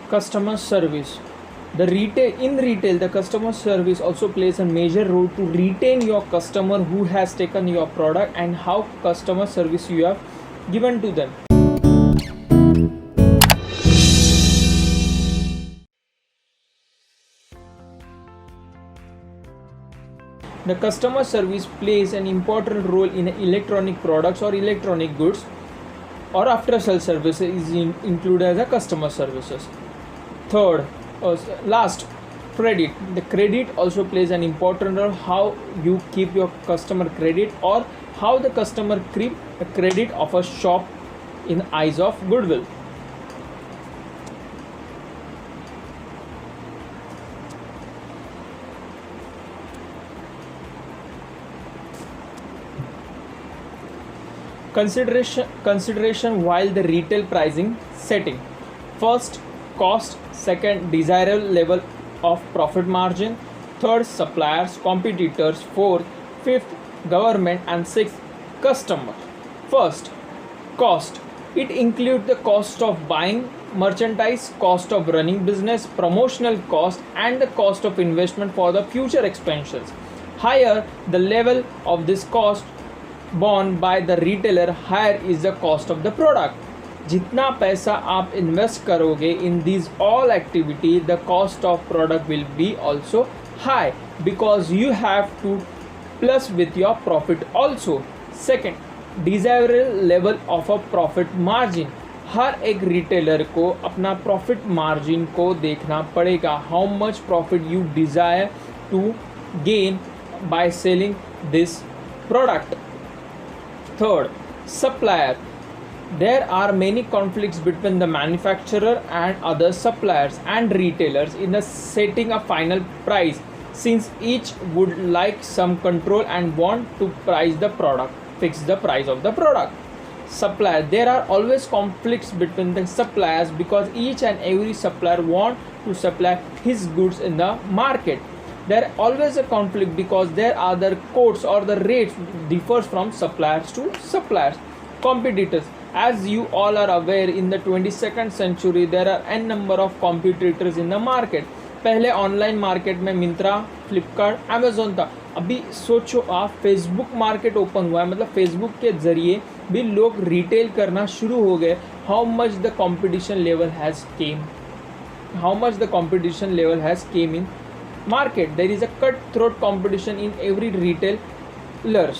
Customer service. In retail, the customer service also plays a major role to retain your customer who has taken your product and how customer service you have given to them. The customer service plays an important role in electronic products or electronic goods, or after sale services is included as a customer services. Third, last, credit. The credit also plays an important role, how you keep your customer credit or how the customer keep the credit of a shop in eyes of goodwill. Consideration while the retail pricing setting. First, cost. Second, desirable level of profit margin. Third, suppliers, competitors. Fourth, fifth, government. And sixth, customer. First, cost. It includes the cost of buying merchandise, cost of running business, promotional cost, and the cost of investment for the future expansions. Higher the level of this cost borne by the retailer, higher is the cost of the product. जितना पैसा आप invest करोगे in these all activity, the cost of product will be also high because you have to plus with your profit also. Second, desirable level of a profit margin. हर एक retailer को अपना profit margin को देखना पड़ेगा. How much profit you desire to gain by selling this product. Third, supplier. There are many conflicts between the manufacturer and other suppliers and retailers in the setting a final price, since each would like some control and want to price the product, fix the price of the product. Supplier. There are always conflicts between the suppliers because each and every supplier want to supply his goods in the market. There always a conflict because there are the quotes or the rates differs from suppliers to suppliers. Competitors. As you all are aware, in the 22nd century there are n number of competitors in the market. पहले online market में Myntra, Flipkart, Amazon था. अभी सोचो आप, Facebook market open हुआ है, मतलब Facebook के ज़रिए भी लोग रिटेल करना शुरू हो गए. How much the competition level has came in market. There is a cutthroat competition in every retailers.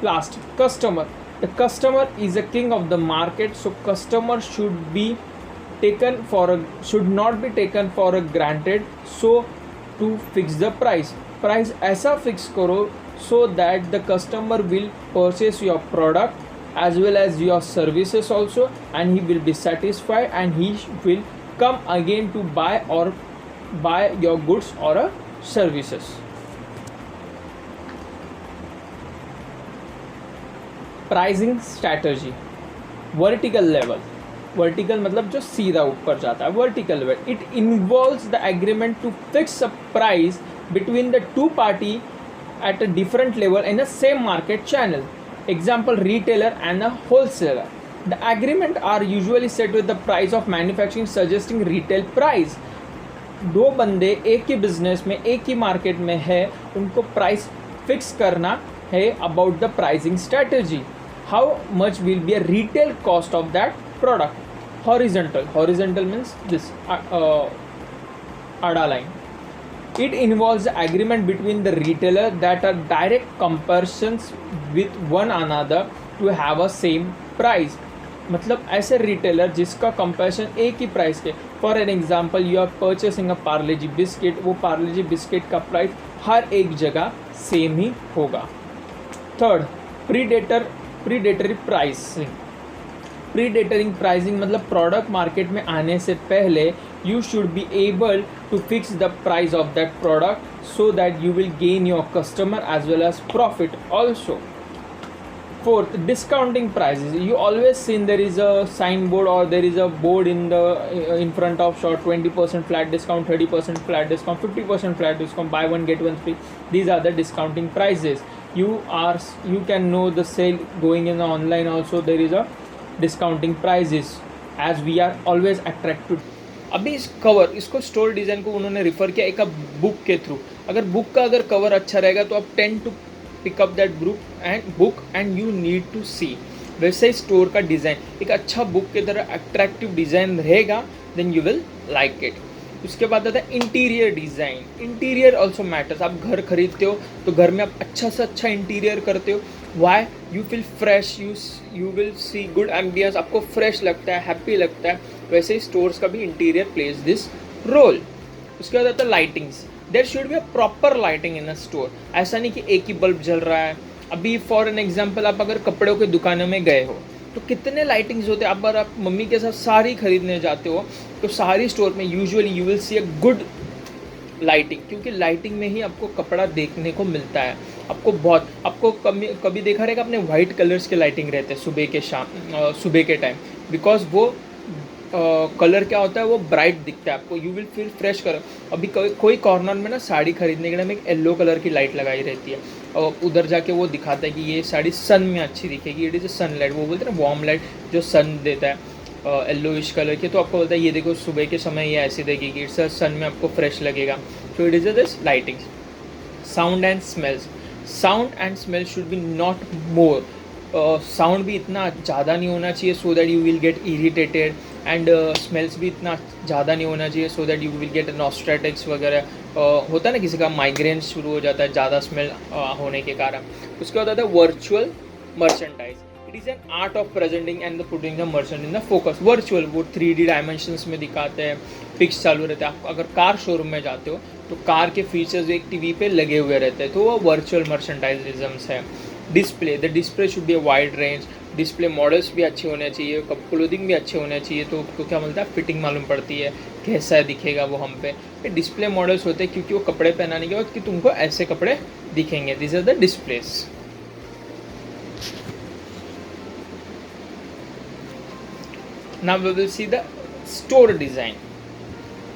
Last, customer. The customer is a king of the market, so customer should not be taken for granted. So to fix the price ऐसा fix करो so that the customer will purchase your product as well as your services also, and he will be satisfied and he will come again to buy your goods or services. Pricing strategy. Vertical level. Vertical मतलब जो सीधा ऊपर जाता है. Vertical level. It involves the agreement to fix a price between the two party at a different level in the same market channel. Example, retailer and a wholesaler. The agreement are usually set with the price of manufacturing suggesting retail price. दो बंदे एक ही business में एक ही market में है, उनको price fix करना है about the pricing strategy. How much will be a retail cost of that product. Horizontal means this आड़ा line. It involves the agreement between the retailer that are direct comparisons with one another to have a same price. मतलब ऐसे retailer जिसका comparison एक ही price के. For an example, you are purchasing a Parle G biscuit, वो Parle G biscuit का price हर एक जगह सेम ही होगा. Third, predatory pricing. Predatoring pricing मतलब प्रोडक्ट मार्केट में आने से पहले you should be able to fix the price of that product so that you will gain your customer as well as profit also. Fourth, discounting prices. You always seen there is a signboard or there is a board in front of shop, 20% flat discount, 30% flat discount, 50% flat discount, buy one get one free. These are the discounting prices. You can know the sale going in the online also. There is a discounting prices as we are always attracted. अभी इस cover, इसको store design को उन्होंने refer किया एक book के through. अगर book का अगर कवर अच्छा रहेगा तो आप tend to pick up that book and you need to see. वैसे ही स्टोर का डिज़ाइन एक अच्छा बुक की तरह अट्रैक्टिव डिज़ाइन रहेगा, then you will like it. उसके बाद आता है interior design. Interior also matters. आप घर खरीदते हो तो घर में आप अच्छा से अच्छा इंटीरियर करते हो। Why? You feel fresh, you will see good ambience, आपको फ्रेश लगता है, हैप्पी लगता है। वैसे ही स्टोर्स का भी इंटीरियर प्लेज दिस रोल। उसके बाद आता है lightings. There should be a proper lighting in a store. ऐसा नहीं कि एक ही बल्ब जल रहा है। अभी फॉर एन एग्जाम्पल, आप अगर कपड़ों की दुकानों में गए हो तो कितने लाइटिंग्स होते हैं। अगर आप मम्मी के साथ साड़ी खरीदने जाते हो तो सारी स्टोर में usually you will C a good lighting, क्योंकि लाइटिंग में ही आपको कपड़ा देखने को मिलता है। आपको कभी देखा रहेगा आपने वाइट कलर्स के लाइटिंग रहते हैं सुबह के टाइम, बिकॉज वो कलर क्या होता है, वो ब्राइट दिखता है आपको, you will feel fresh colour. अभी कोई कॉर्नर में ना साड़ी खरीदने के टाइम एक येलो कलर की लाइट लगाई रहती है, और उधर जाके वो दिखाता है कि ये साड़ी सन में अच्छी दिखेगी, it is a sunlight. वो बोलते हैं ना वार्म लाइट जो सन देता है येलोइश कलर की, तो आपको बोलता है ये देखो सुबह के समय ये ऐसी देखेगी, इट्स अ सन में आपको फ्रेश लगेगा। So it is a this lighting. Sound and smells. Sound and smell should be not more. Sound भी इतना ज़्यादा नहीं होना चाहिए so that you will get irritated, and smells भी इतना ज़्यादा नहीं होना चाहिए so that you will get नॉस्ट्रेटिक्स वगैरह। होता है ना किसी का माइग्रेन शुरू हो जाता है ज़्यादा स्मेल होने के कारण। उसके बाद आता है virtual merchandise. It is an art of presenting and the putting the merchant in the focus. Virtual वो 3D डायमेंशंस में दिखाते हैं, पिक्स चालू रहते हैं। आप अगर कार शोरूम में जाते हो तो कार के फीचर्स एक टीवी पे लगे हुए रहते हैं, तो वो वर्चुअल मर्चेंडाइजिज्म्स है। Display, the display should be a wide range. Display models भी अच्छे होने चाहिए, क्लोथिंग भी अच्छे होने चाहिए, तो क्या मिलता है, फिटिंग मालूम पड़ती है, कैसा दिखेगा वो हम पे। ये डिस्प्ले मॉडल्स होते हैं क्योंकि वो कपड़े पहनाने के बाद कि तुमको ऐसे कपड़े दिखेंगे। This are the displays. Now we will see the store design.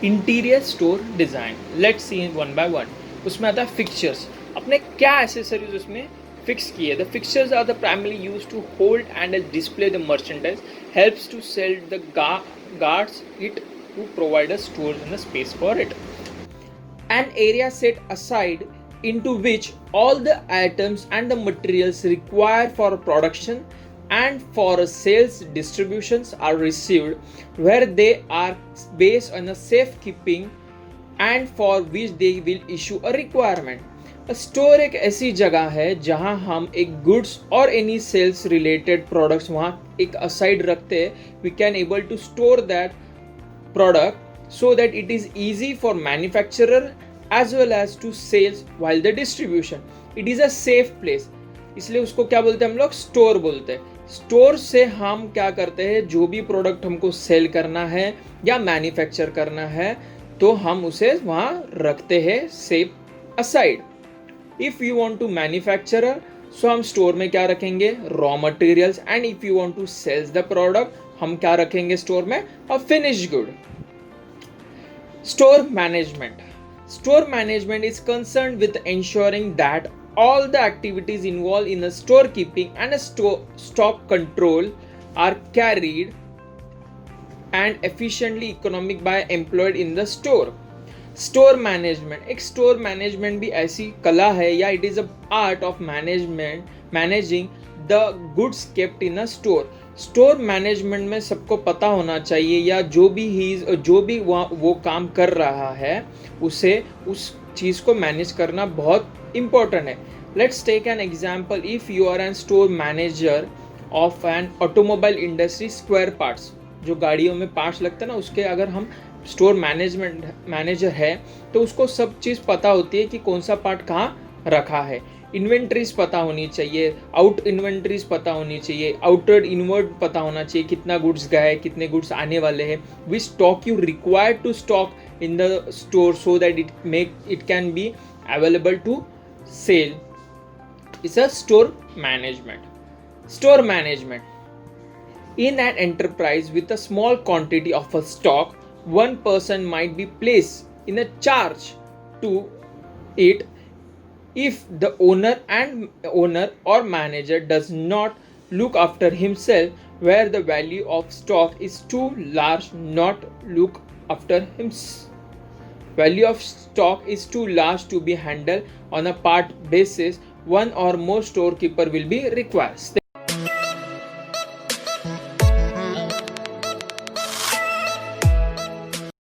Interior store design, let's see one by one. उसमें आता है फिक्चर्स। अपने क्या एसेसरीज उसमें फिक्स किए। The fixtures are the primary use to hold and display the merchandise, helps to sell the guards it to provide a store in the space for it. An area set aside into which all the items and the materials required for production and for sales distributions are received, where they are based on a safekeeping and for which they will issue a requirement. Store एक ऐसी जगह है जहां हम एक goods और any sales related products वहां एक असाइड रखते हैं। We can able to store that product so that it is easy for manufacturer as well as to sales while the distribution. It is a safe place, इसलिए उसको क्या बोलते हैं हम लोग, स्टोर बोलते हैं। स्टोर से हम क्या करते हैं, जो भी प्रोडक्ट हमको सेल करना है या मैन्युफैक्चर करना है तो हम उसे वहाँ रखते हैं safe aside. If you want to manufacturer, so हम स्टोर में क्या रखेंगे, raw materials, and if you want to sells the product, हम क्या रखेंगे स्टोर में, a finish good. Store management. Store management is concerned with ensuring that all the activities involved in a storekeeping and a stock control are carried and efficiently economic by employed in the store. Store management, एक store management भी ऐसी कला है या it is a art of managing the goods kept in a store. Store management में सबको पता होना चाहिए, या जो भी वो काम कर रहा है उसे उस चीज़ को मैनेज करना बहुत इम्पोर्टेंट है। Let's take an example. If you are an store manager of an automobile industry square parts, जो गाड़ियों में पार्ट्स लगते हैं ना, उसके अगर हम स्टोर मैनेजर है तो उसको सब चीज़ पता होती है कि कौन सा पार्ट कहाँ रखा है। इन्वेंट्रीज पता होनी चाहिए, आउट इन्वेंट्रीज पता होनी चाहिए, आउटवर्ड इनवर्ड पता होना चाहिए, कितना गुड्स गया है, कितने गुड्स आने वाले हैं, which stock you required to stock in the store so that it can be available to sell. It's a store management. Store management in an enterprise with a small quantity of a stock, one person might be placed in a charge to it if the owner or manager does not look after himself, where the value of stock is too large not look after him. Value of stock is too large to be handled on a part basis. One or more storekeeper will be required.